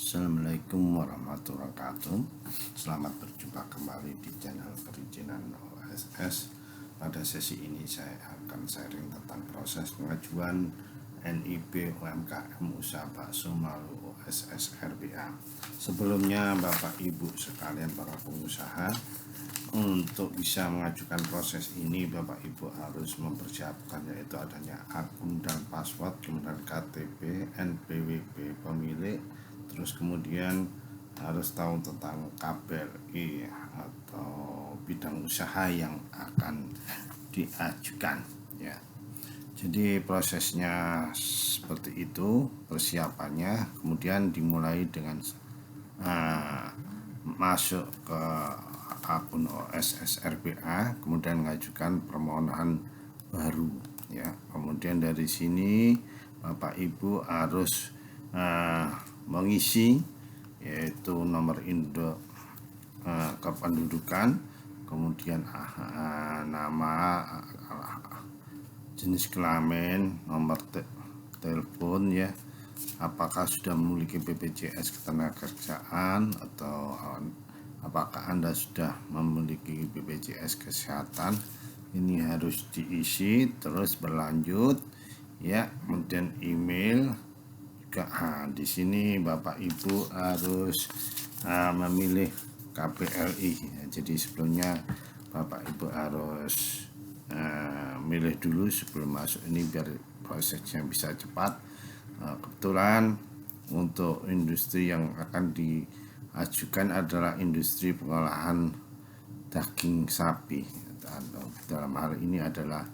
Assalamualaikum warahmatullahi wabarakatuh. Selamat berjumpa kembali di channel perizinan OSS. Pada sesi ini saya akan sharing tentang proses pengajuan NIB UMKM usaha bakso melalui OSS RBA. Sebelumnya Bapak Ibu sekalian para pengusaha, untuk bisa mengajukan proses ini Bapak Ibu harus mempersiapkan, yaitu adanya akun dan password, kemudian KTP, NPWP pemilik, terus kemudian harus tahu tentang KBLI atau bidang usaha yang akan diajukan ya. Jadi prosesnya seperti itu persiapannya, kemudian dimulai dengan masuk ke akun OSS RBA, kemudian mengajukan permohonan baru ya. Kemudian dari sini Bapak Ibu harus mengisi yaitu nomor induk kependudukan, kemudian nama, jenis kelamin, nomor telepon ya, apakah sudah memiliki BPJS ketenagakerjaan atau apakah Anda sudah memiliki BPJS kesehatan. Ini harus diisi terus berlanjut ya. Kemudian email juga. Di sini Bapak Ibu harus memilih KBLI ya. Jadi sebelumnya Bapak Ibu harus milih dulu sebelum masuk ini biar prosesnya bisa cepat. Kebetulan untuk industri yang akan diajukan adalah industri pengolahan daging sapi, atau dalam hal ini adalah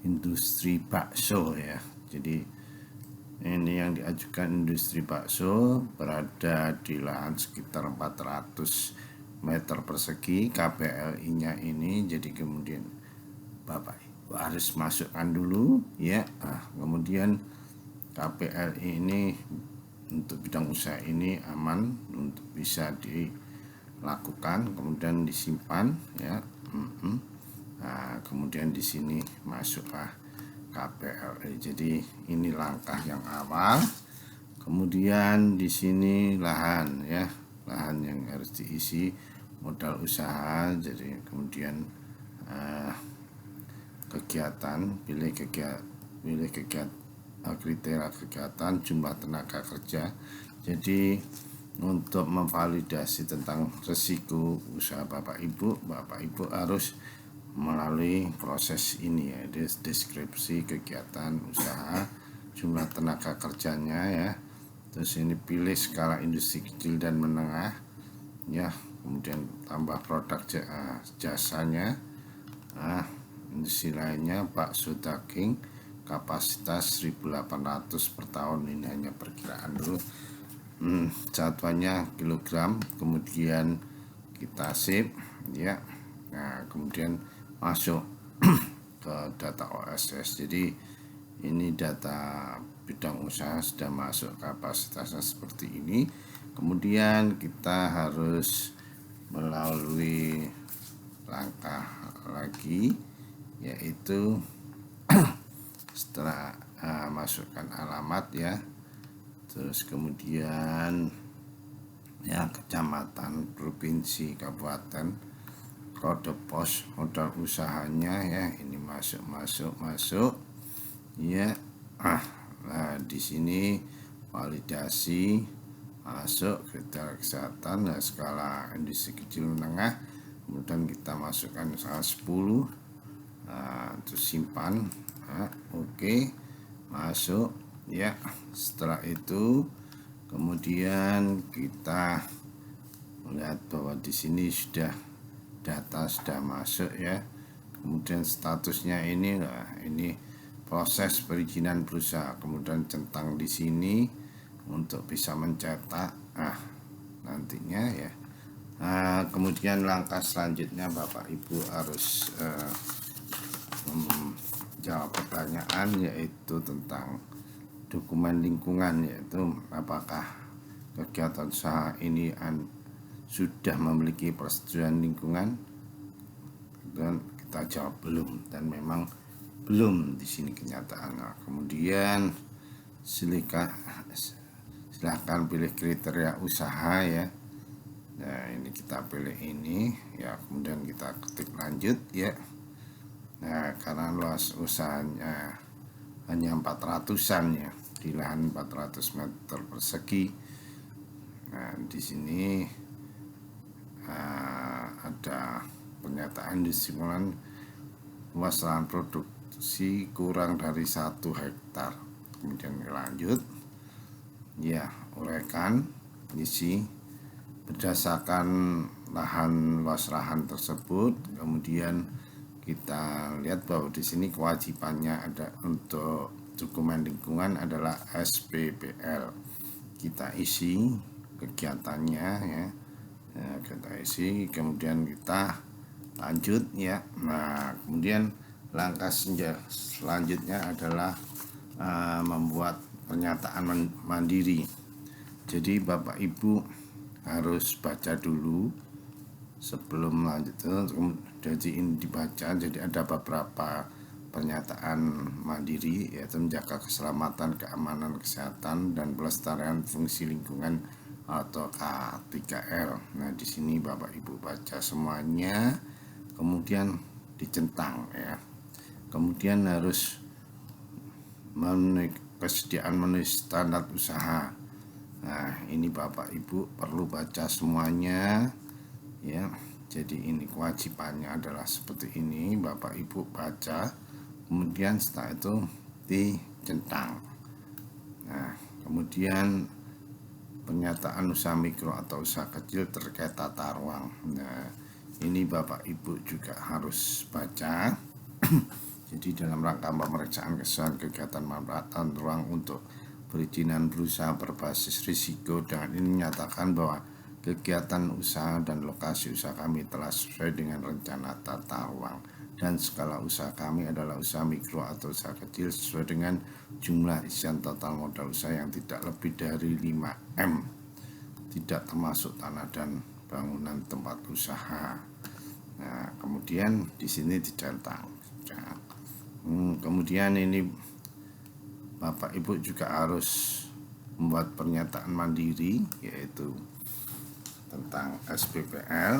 industri bakso ya. Jadi ini yang diajukan industri bakso, berada di lahan sekitar 400 meter persegi KBLI-nya ini. Jadi kemudian Bapak Ibu harus masukkan dulu ya. Kemudian KBLI ini untuk bidang usaha ini aman untuk bisa dilakukan, kemudian disimpan ya. Kemudian di sini masuklah KBLI. Jadi ini langkah yang awal. Kemudian di sini lahan ya, lahan yang harus diisi, modal usaha. Jadi kemudian kegiatan, pilih kegiatan, kriteria kegiatan, jumlah tenaga kerja. Jadi untuk memvalidasi tentang risiko usaha Bapak Ibu harus melalui proses ini ya, deskripsi kegiatan usaha, jumlah tenaga kerjanya ya. Terus ini pilih skala industri kecil dan menengah ya, kemudian tambah produk jasanya. Industri lainnya bakso daging kapasitas 1.800 per tahun, ini hanya perkiraan dulu. Satuannya kilogram, kemudian kita save ya. Kemudian masuk ke data OSS. Jadi ini data bidang usaha sudah masuk, kapasitasnya seperti ini. Kemudian kita harus melalui langkah lagi, yaitu setelah masukkan alamat ya, terus kemudian ya kecamatan, provinsi, kabupaten, kode pos, modal usahanya ya, ini masuk ya. Nah di sini validasi masuk kriteria kesehatan, skala industri kecil menengah, kemudian kita masukkan skala 10, terus simpan. Oke, masuk ya. Setelah itu kemudian kita melihat bahwa di sini data sudah masuk ya. Kemudian statusnya ini proses perizinan berusaha, kemudian centang di sini untuk bisa mencetak nantinya ya. Kemudian langkah selanjutnya Bapak Ibu harus menjawab pertanyaan, yaitu tentang dokumen lingkungan, yaitu apakah kegiatan usaha ini sudah memiliki persetujuan lingkungan, dan kita jawab belum, dan memang belum di sini kenyataan. Kemudian silakan silahkan pilih kriteria usaha ya. Nah ini kita pilih ini ya, kemudian kita ketik lanjut ya. Nah karena luas usahanya hanya 400-an ya, di lahan 400 meter persegi. Nah di sini ada pernyataan disimulan luas lahan produksi kurang dari 1 hektar. Kemudian lanjut ya, uraikan isi berdasarkan luas lahan tersebut. Kemudian kita lihat bahwa di sini kewajibannya ada untuk dokumen lingkungan adalah SPPL. Kita isi kegiatannya ya, kita isi, kemudian kita lanjut ya. Nah kemudian langkah selanjutnya adalah membuat pernyataan mandiri. Jadi Bapak Ibu harus baca dulu sebelum lanjut. Jadi ini dibaca, jadi ada beberapa pernyataan mandiri, yaitu menjaga keselamatan, keamanan, kesehatan, dan pelestarian fungsi lingkungan atau K3L. Nah di sini Bapak Ibu baca semuanya, kemudian dicentang ya. Kemudian harus kesediaan menulis standar usaha. Nah ini Bapak Ibu perlu baca semuanya ya. Jadi ini kewajibannya adalah seperti ini, Bapak Ibu baca, kemudian setelah itu dicentang. Nah kemudian pernyataan usaha mikro atau usaha kecil terkait tata ruang. Nah ini Bapak Ibu juga harus baca. Jadi dalam rangka pemeriksaan kesesuaian kegiatan manfaatan ruang untuk perizinan berusaha berbasis risiko, dengan ini menyatakan bahwa kegiatan usaha dan lokasi usaha kami telah sesuai dengan rencana tata ruang, dan skala usaha kami adalah usaha mikro atau usaha kecil sesuai dengan jumlah isian total modal usaha yang tidak lebih dari 5M, tidak termasuk tanah dan bangunan tempat usaha. Nah kemudian di sini dicentang. Kemudian ini Bapak Ibu juga harus membuat pernyataan mandiri, yaitu tentang SPPL.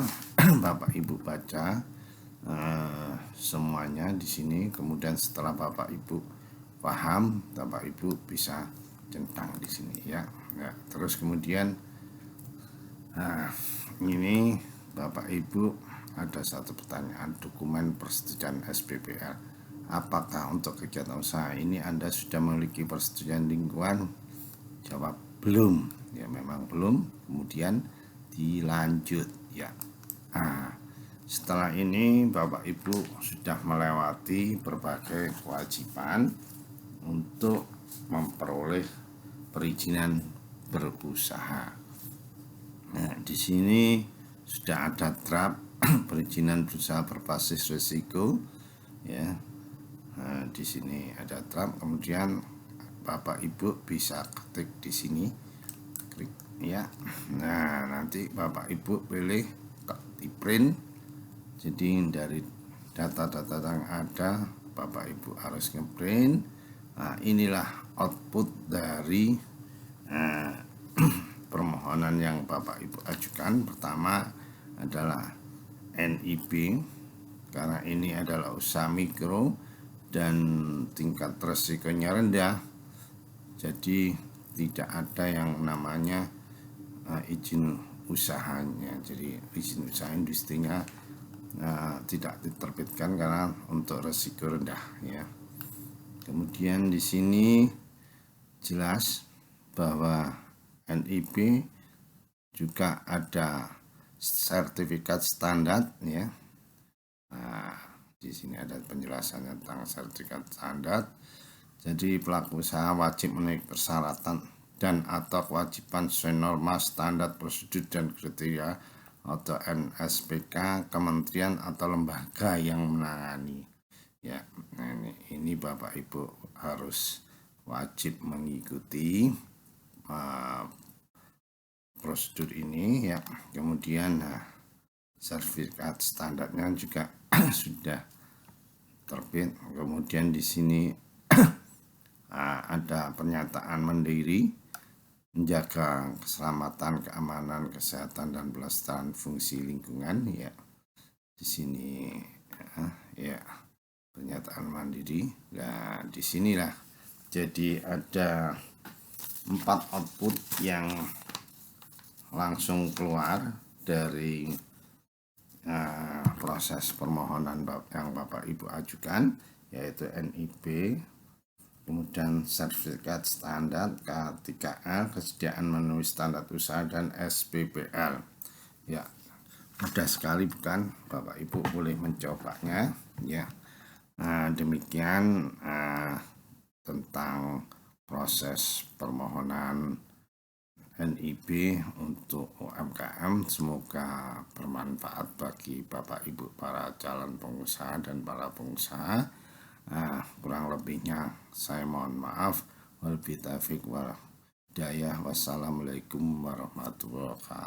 Bapak Ibu baca semuanya di sini. Kemudian setelah Bapak Ibu paham, Bapak Ibu bisa centang di sini ya. Nah, terus kemudian ini Bapak Ibu ada satu pertanyaan, dokumen persetujuan SPPL. Apakah untuk kegiatan usaha ini Anda sudah memiliki persetujuan lingkungan? Jawab belum. Ya memang belum. Kemudian dilanjut ya. Setelah ini Bapak Ibu sudah melewati berbagai kewajiban untuk memperoleh perizinan berusaha. Nah di sini sudah ada draft perizinan berusaha berbasis risiko ya. Nah, di sini ada draft, kemudian Bapak Ibu bisa ketik di sini, klik ya. Nah, nanti Bapak Ibu pilih di print. Jadi dari data-data yang ada Bapak Ibu harus ngeprint. Nah, inilah output dari permohonan yang Bapak Ibu ajukan. Pertama adalah NIB, karena ini adalah usaha mikro dan tingkat resikonya rendah, jadi tidak ada yang namanya izin usahanya. Jadi izin usaha industrinya tidak diterbitkan karena untuk resiko rendah ya. Kemudian di sini jelas bahwa NIB juga ada sertifikat standar ya. Di sini ada penjelasannya tentang sertifikat standar. Jadi pelaku usaha wajib memenuhi persyaratan dan atau kewajiban sesuai norma standar prosedur dan kriteria atau NSPK kementerian atau lembaga yang menangani. Ya, nah ini Bapak Ibu harus wajib mengikuti prosedur ini ya. Kemudian sertifikat standarnya juga sudah terbit. Kemudian di sini ada pernyataan mandiri menjaga keselamatan, keamanan, kesehatan dan pelestarian fungsi lingkungan. Ya, di sini ya pernyataan mandiri. Nah, disinilah jadi ada 4 output yang langsung keluar dari proses permohonan yang Bapak Ibu ajukan, yaitu NIB, kemudian sertifikat standar K3A, kesediaan memenuhi standar usaha, dan SPPL. Ya, mudah sekali bukan? Bapak Ibu boleh mencobanya ya. Demikian tentang proses permohonan NIB untuk UMKM. Semoga bermanfaat bagi Bapak Ibu para calon pengusaha dan para pengusaha. Kurang lebihnya saya mohon maaf. Wabillahi taufiq wal hidayah. Wassalamualaikum warahmatullahi wabarakatuh.